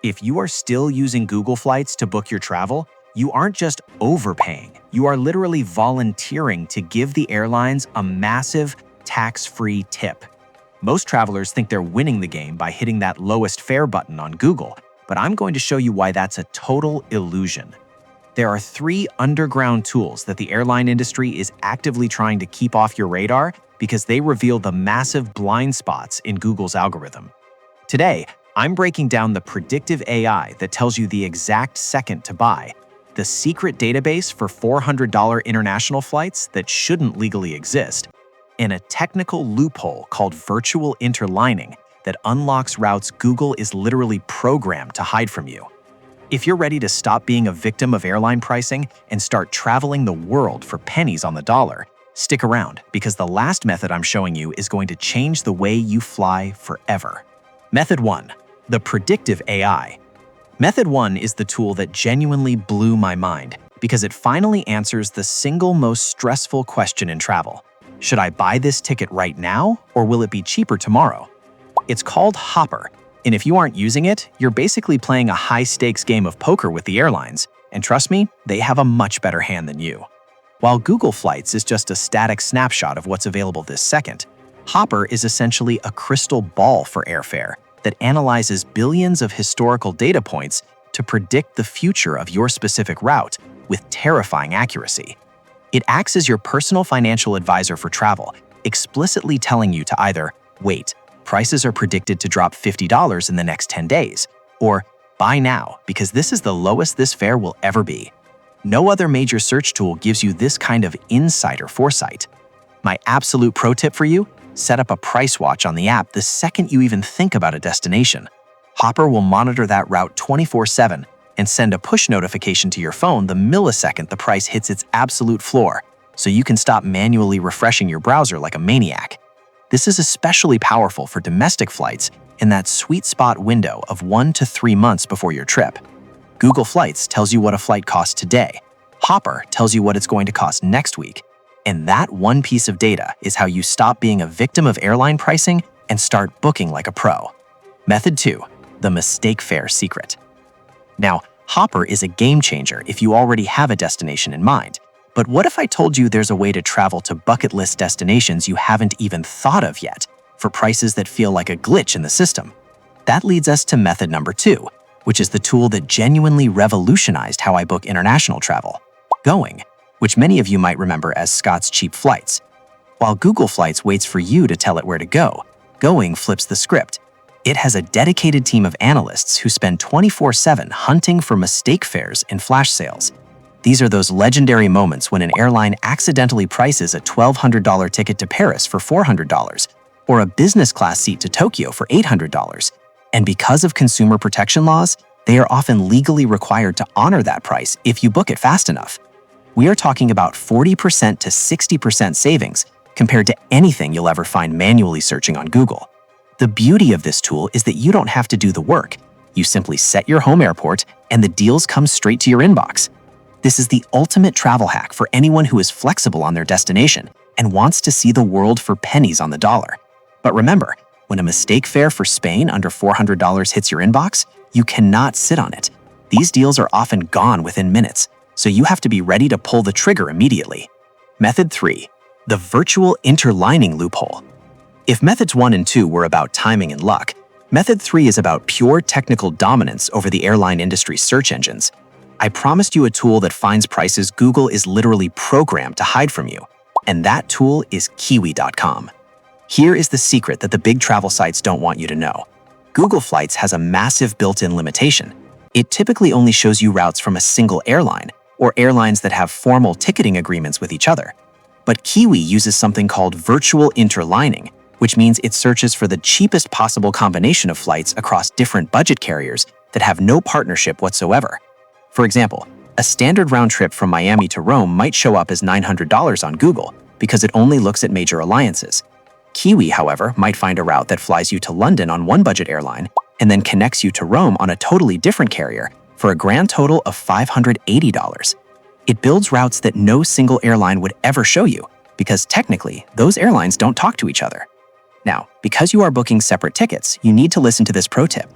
If you are still using Google Flights to book your travel, you aren't just overpaying. You are literally volunteering to give the airlines a massive tax-free tip. Most travelers think they're winning the game by hitting that lowest fare button on Google, but I'm going to show you why that's a total illusion. There are 3 underground tools that the airline industry is actively trying to keep off your radar because they reveal the massive blind spots in Google's algorithm. Today, I'm breaking down the predictive AI that tells you the exact second to buy, the secret database for $400 international flights that shouldn't legally exist, and a technical loophole called virtual interlining that unlocks routes Google is literally programmed to hide from you. If you're ready to stop being a victim of airline pricing and start traveling the world for pennies on the dollar, stick around because the last method I'm showing you is going to change the way you fly forever. Method 1. The predictive AI. Method 1 is the tool that genuinely blew my mind because it finally answers the single most stressful question in travel. Should I buy this ticket right now, or will it be cheaper tomorrow? It's called Hopper, and if you aren't using it, you're basically playing a high-stakes game of poker with the airlines, and trust me, they have a much better hand than you. While Google Flights is just a static snapshot of what's available this second, Hopper is essentially a crystal ball for airfare that analyzes billions of historical data points to predict the future of your specific route with terrifying accuracy. It acts as your personal financial advisor for travel, explicitly telling you to either wait, prices are predicted to drop $50 in the next 10 days, or buy now because this is the lowest this fare will ever be. No other major search tool gives you this kind of insider foresight. My absolute pro tip for you: set up a price watch on the app the second you even think about a destination. Hopper will monitor that route 24/7 and send a push notification to your phone the millisecond the price hits its absolute floor, so you can stop manually refreshing your browser like a maniac. This is especially powerful for domestic flights in that sweet spot window of 1 to 3 months before your trip. Google Flights tells you what a flight costs today. Hopper tells you what it's going to cost next week. And that one piece of data is how you stop being a victim of airline pricing and start booking like a pro. Method 2. The mistake fare secret. Now, Hopper is a game changer if you already have a destination in mind. But what if I told you there's a way to travel to bucket list destinations you haven't even thought of yet, for prices that feel like a glitch in the system? That leads us to method number 2, which is the tool that genuinely revolutionized how I book international travel: Going, which many of you might remember as Scott's Cheap Flights. While Google Flights waits for you to tell it where to go, Going flips the script. It has a dedicated team of analysts who spend 24/7 hunting for mistake fares in flash sales. These are those legendary moments when an airline accidentally prices a $1,200 ticket to Paris for $400, or a business class seat to Tokyo for $800. And because of consumer protection laws, they are often legally required to honor that price if you book it fast enough. We are talking about 40% to 60% savings compared to anything you'll ever find manually searching on Google. The beauty of this tool is that you don't have to do the work. You simply set your home airport and the deals come straight to your inbox. This is the ultimate travel hack for anyone who is flexible on their destination and wants to see the world for pennies on the dollar. But remember, when a mistake fare for Spain under $400 hits your inbox, you cannot sit on it. These deals are often gone within minutes, so you have to be ready to pull the trigger immediately. Method 3. The virtual interlining loophole. If methods 1 and 2 were about timing and luck, method 3 is about pure technical dominance over the airline industry's search engines. I promised you a tool that finds prices Google is literally programmed to hide from you, and that tool is Kiwi.com. Here is the secret that the big travel sites don't want you to know. Google Flights has a massive built-in limitation. It typically only shows you routes from a single airline, or airlines that have formal ticketing agreements with each other. But Kiwi uses something called virtual interlining, which means it searches for the cheapest possible combination of flights across different budget carriers that have no partnership whatsoever. For example, a standard round trip from Miami to Rome might show up as $900 on Google because it only looks at major alliances. Kiwi, however, might find a route that flies you to London on one budget airline and then connects you to Rome on a totally different carrier for a grand total of $580. It builds routes that no single airline would ever show you because technically, those airlines don't talk to each other. Now, because you are booking separate tickets, you need to listen to this pro tip.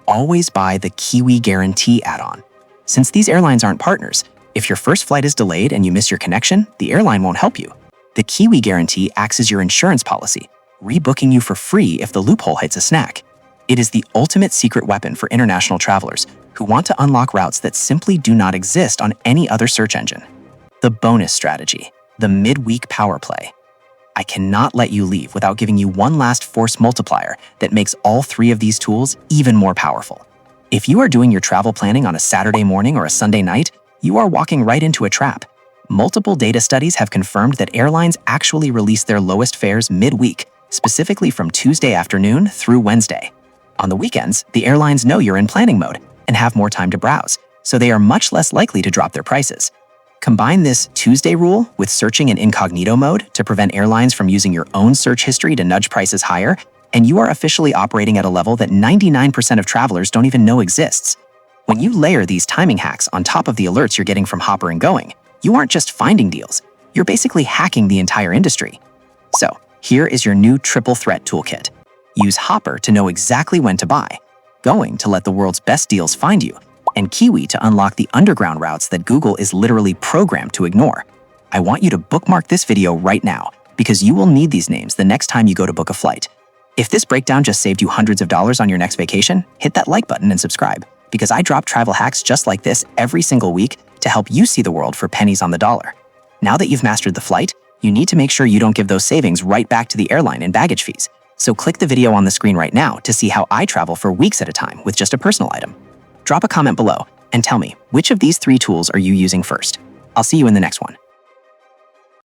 always buy the Kiwi Guarantee add-on. Since these airlines aren't partners, if your first flight is delayed and you miss your connection, the airline won't help you. The Kiwi Guarantee acts as your insurance policy, rebooking you for free if the loophole hits a snag. It is the ultimate secret weapon for international travelers who want to unlock routes that simply do not exist on any other search engine. The bonus strategy, the midweek power play. I cannot let you leave without giving you one last force multiplier that makes all three of these tools even more powerful. If you are doing your travel planning on a Saturday morning or a Sunday night, you are walking right into a trap. Multiple data studies have confirmed that airlines actually release their lowest fares midweek, specifically from Tuesday afternoon through Wednesday. On the weekends, the airlines know you're in planning mode and have more time to browse, so they are much less likely to drop their prices. Combine this Tuesday rule with searching in incognito mode to prevent airlines from using your own search history to nudge prices higher, and you are officially operating at a level that 99% of travelers don't even know exists. When you layer these timing hacks on top of the alerts you're getting from Hopper and Going, you aren't just finding deals, you're basically hacking the entire industry. So, here is your new triple threat toolkit. Use Hopper to know exactly when to buy, Going to let the world's best deals find you, and Kiwi to unlock the underground routes that Google is literally programmed to ignore. I want you to bookmark this video right now, because you will need these names the next time you go to book a flight. If this breakdown just saved you hundreds of dollars on your next vacation, hit that like button and subscribe, because I drop travel hacks just like this every single week to help you see the world for pennies on the dollar. Now that you've mastered the flight, you need to make sure you don't give those savings right back to the airline in baggage fees. So click the video on the screen right now to see how I travel for weeks at a time with just a personal item. Drop a comment below and tell me, which of these three tools are you using first? I'll see you in the next one.